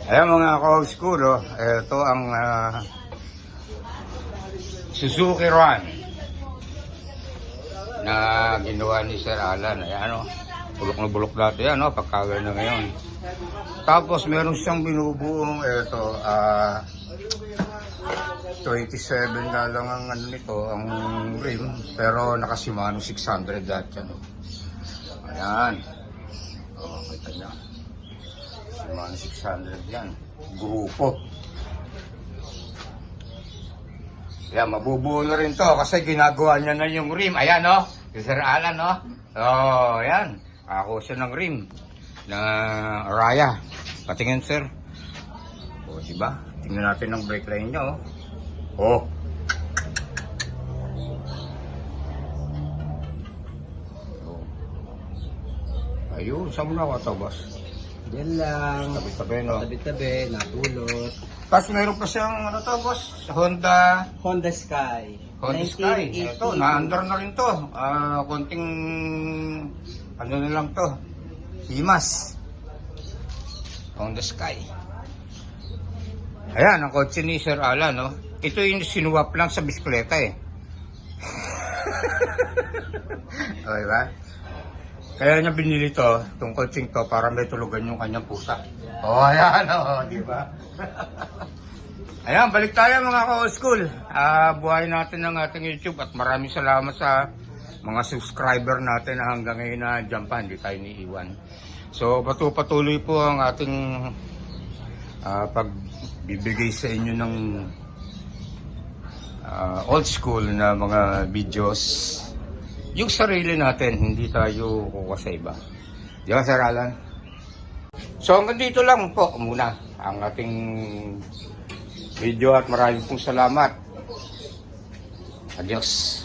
Ayan mga ka-old school, oh. Ito ang Suzuki Run na ginawa ni Sir Alan. Ayan, oh. Bulok na bulok dati yan, oh. Pagkagay na ngayon. Tapos meron siyang binubuong ito, 27 na lang ang ano nito, ang rim, pero nakasimano 600 dati yan. Ayan. Oh, kita niya. Simano 600 yan. Grupo. Yan, mabubuo na rin to kasi ginagawa niya na yung rim. Ayan, no? Si Sir Alan, no? Oh, ayan. Ako siya ng rim na Araya. Patingin, sir. O, diba? Tingnan natin ang brake line niya, oh. Oh. Ayun, saan mo na ako ito, boss? Yan lang. Tabi-tabi, no? Tabi-tabi, napulot. Tapos meron pa siyang, ano to, boss? Honda Sky. Honda Sky. Ito, na-under na rin to. Konting, ano na lang to. Himas. Honda Sky. Ayan, ang kotse ni Sir Alan, no? Ito yung sinuwap lang sa bisikleta, eh. Okay ba? Kaya niya binili to, itong coaching to, para may tulugan yung kanyang pusa. Oh, ayan, oh, di ba? Ayan, balik tayo mga ka-old school. Buhay natin ng ating YouTube at maraming salamat sa mga subscriber natin na hanggang ngayon na dyan pa, hindi tayo niiwan. So, patuloy po ang ating pagbibigay sa inyo ng old school na mga videos. Yung sarili natin, hindi tayo kukuha sa iba. Di ba, Sir Alan? So, hanggang dito lang po muna ang ating video at maraming pong salamat. Adios.